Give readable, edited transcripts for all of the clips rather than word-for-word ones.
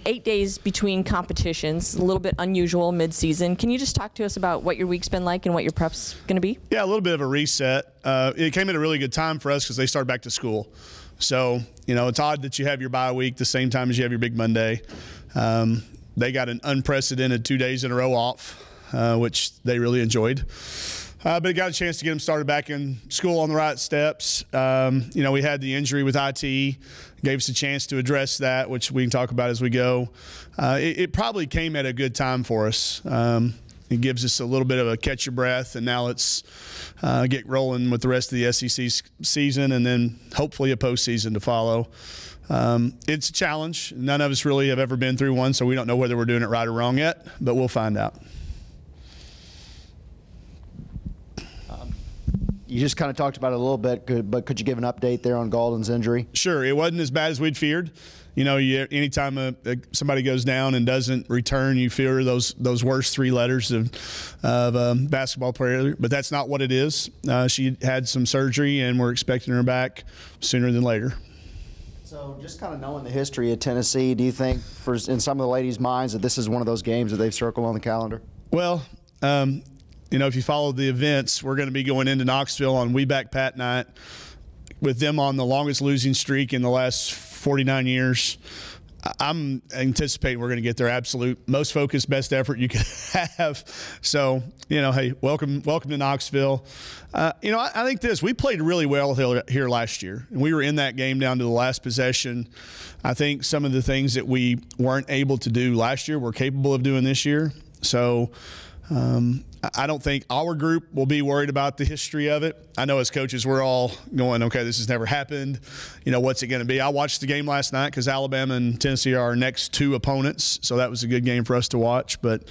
8 days between competitions, a little bit unusual mid-season. Can you just talk to us about what your week's been like and what your prep's going to be? Yeah, a little bit of a reset. It came at a really good time for us because they start back to school. So, it's odd that you have your bye week the same time as you have your big Monday. They got an unprecedented 2 days in a row off, which they really enjoyed. But it got a chance to get them started back in school on the right steps. We had the injury with IT, gave us a chance to address that, which we can talk about as we go. It probably came at a good time for us. It gives us a little bit of a catch your breath, and now let's get rolling with the rest of the SEC season and then hopefully a postseason to follow. It's a challenge. None of us really have ever been through one, so we don't know whether we're doing it right or wrong yet, but we'll find out. You just kind of talked about it a little bit, but could you give an update there on Gaulden's injury? Sure. It wasn't as bad as we'd feared. Anytime somebody goes down and doesn't return, you fear those worst three letters of a basketball player. But that's not what it is. She had some surgery, and we're expecting her back sooner than later. So just kind of knowing the history of Tennessee, do you think in some of the ladies' minds that this is one of those games that they've circled on the calendar? Well, if you follow the events, we're going to be going into Knoxville on We Back Pat night with them on the longest losing streak in the last 49 years. I'm anticipating we're going to get their absolute most focused, best effort you could have. So, hey, welcome to Knoxville. I think we played really well here last year, and we were in that game down to the last possession. I think some of the things that we weren't able to do last year, we're capable of doing this year. So, I don't think our group will be worried about the history of it. I know as coaches we're all going, okay, this has never happened. What's it going to be? I watched the game last night because Alabama and Tennessee are our next two opponents, so that was a good game for us to watch. But,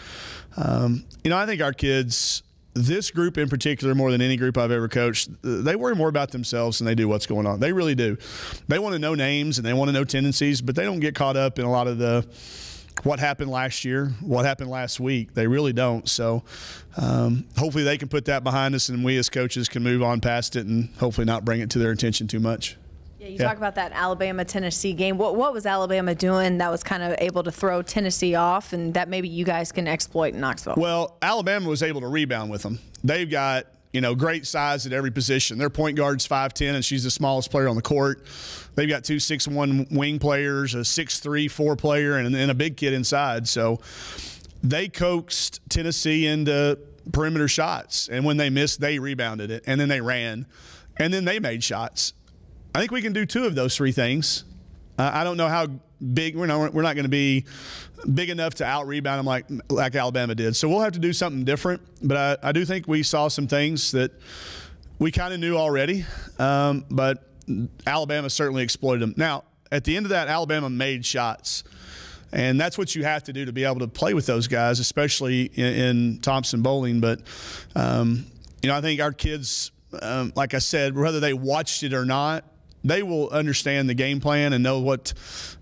I think our kids, this group in particular, more than any group I've ever coached, they worry more about themselves than they do what's going on. They really do. They want to know names and they want to know tendencies, but they don't get caught up in a lot of the what happened last year, what happened last week. They really don't. So hopefully they can put that behind us, and we as coaches can move on past it and hopefully not bring it to their attention too much. Yeah, you talk about that Alabama-Tennessee game. What was Alabama doing that was kind of able to throw Tennessee off and that maybe you guys can exploit in Knoxville? Well, Alabama was able to rebound with them. They've got great size at every position. Their point guard's 5'10", and she's the smallest player on the court. They've got 2 6'1" wing players, a 6'3", 4 player, and a big kid inside. So they coaxed Tennessee into perimeter shots, and when they missed, they rebounded it, and then they ran, and then they made shots. I think we can do 2 of those 3 things. I don't know how big. We're not going to be big enough to out-rebound them like Alabama did. So we'll have to do something different. But I do think we saw some things that we kind of knew already. But Alabama certainly exploited them. Now, at the end of that, Alabama made shots. And that's what you have to do to be able to play with those guys, especially in Thompson-Boling. But, I think our kids, like I said, whether they watched it or not, they will understand the game plan and know what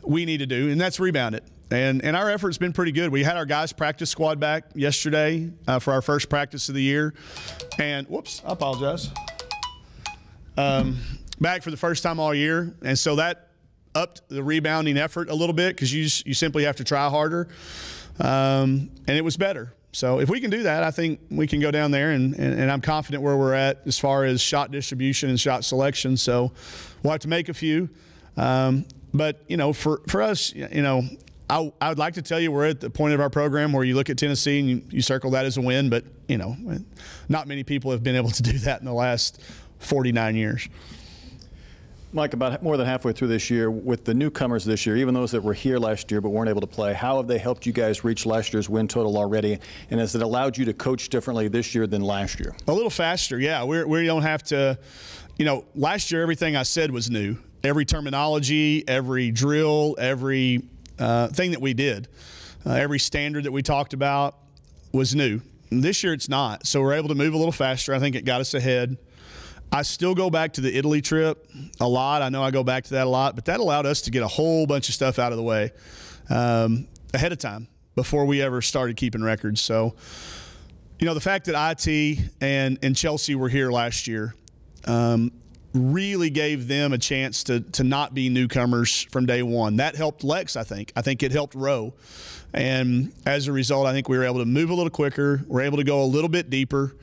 we need to do, and that's rebound it. And our effort's been pretty good. We had our guys practice squad back yesterday for our first practice of the year. And, whoops, I apologize. Back for the first time all year. And so that upped the rebounding effort a little bit because you simply have to try harder. And it was better. So if we can do that, I think we can go down there, and I'm confident where we're at as far as shot distribution and shot selection. So we'll have to make a few. But, for us, I would like to tell you we're at the point of our program where you look at Tennessee and you circle that as a win, but, not many people have been able to do that in the last 49 years. Mike, about more than halfway through this year, with the newcomers this year, even those that were here last year but weren't able to play, how have they helped you guys reach last year's win total already? And has it allowed you to coach differently this year than last year? A little faster, yeah. We don't have to, last year everything I said was new. Every terminology, every drill, every thing that we did, every standard that we talked about was new. This year it's not. So we're able to move a little faster. I think it got us ahead. I still go back to the Italy trip a lot. I know I go back to that a lot, but that allowed us to get a whole bunch of stuff out of the way ahead of time before we ever started keeping records. So, the fact that IT and Chelsea were here last year, really gave them a chance to not be newcomers from day one. That helped Lex, I think. I think it helped Roe. And as a result, I think we were able to move a little quicker. We're able to go a little bit deeper.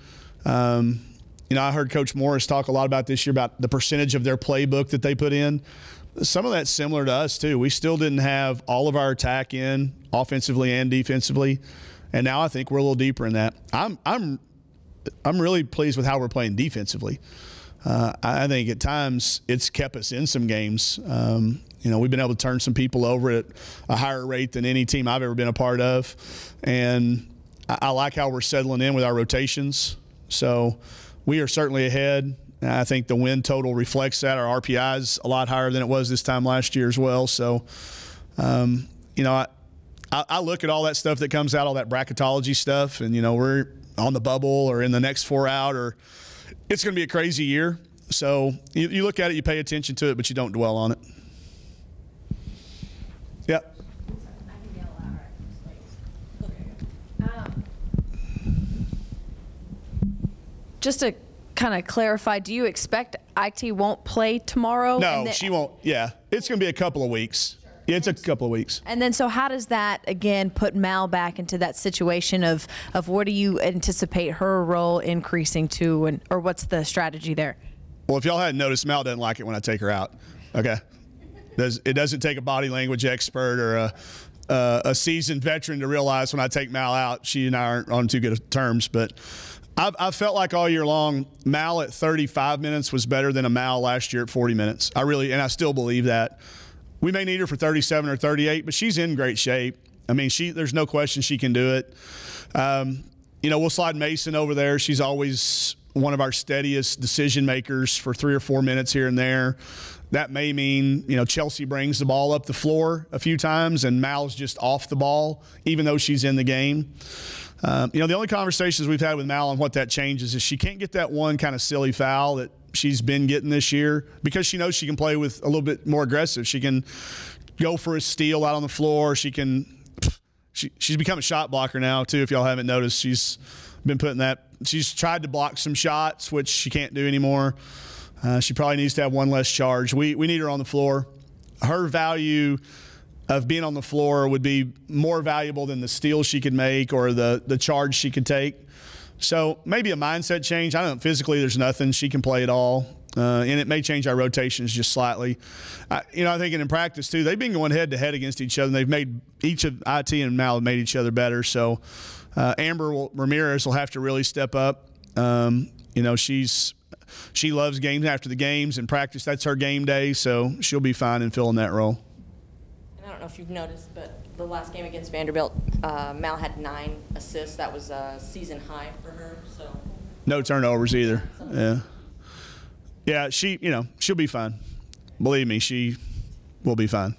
I heard Coach Morris talk a lot about this year about the percentage of their playbook that they put in. Some of that's similar to us, too. We still didn't have all of our attack in offensively and defensively. And now I think we're a little deeper in that. I'm really pleased with how we're playing defensively. I think at times it's kept us in some games. We've been able to turn some people over at a higher rate than any team I've ever been a part of. And I like how we're settling in with our rotations. So we are certainly ahead. I think the win total reflects that. Our RPI is a lot higher than it was this time last year as well. So, I look at all that stuff that comes out, all that bracketology stuff, and, we're on the bubble or in the next 4 out, or it's going to be a crazy year. So you look at it, you pay attention to it, but you don't dwell on it. Yep. Just to kind of clarify, do you expect IT won't play tomorrow? No, she won't. Yeah, it's going to be a couple of weeks. Yeah, it's a couple of weeks. And then so how does that, again, put Mal back into that situation of what do you anticipate her role increasing to, or what's the strategy there? Well, if y'all hadn't noticed, Mal doesn't like it when I take her out. Okay? It doesn't take a body language expert or a seasoned veteran to realize when I take Mal out, she and I aren't on too good of terms. But I've felt like all year long, Mal at 35 minutes was better than a Mal last year at 40 minutes. I still believe that. We may need her for 37 or 38, but she's in great shape. I mean, there's no question she can do it. We'll slide Mason over there. She's always one of our steadiest decision makers for 3 or 4 minutes here and there. That may mean, Chelsea brings the ball up the floor a few times and Mal's just off the ball, even though she's in the game. The only conversations we've had with Mal on what that changes is she can't get that one kind of silly foul that she's been getting this year because she knows she can play with a little bit more aggressive. She can go for a steal out on the floor. She's become a shot blocker now, too, if y'all haven't noticed. She's been putting that – she's tried to block some shots, which she can't do anymore. She probably needs to have one less charge. We need her on the floor. Her value of being on the floor would be more valuable than the steal she could make or the charge she could take. So maybe a mindset change. I don't know. Physically, there's nothing. She can play it all. And it may change our rotations just slightly. I think in practice, too, they've been going head-to-head against each other. And they've made each of IT and Mal have made each other better. So Amber Ramirez will have to really step up. She loves games after the games and practice. That's her game day. So she'll be fine in filling that role. And I don't know if you've noticed, but the last game against Vanderbilt, Mal had 9 assists. That was a season high for her. So no turnovers either. Yeah, she'll be fine. Believe me, she will be fine.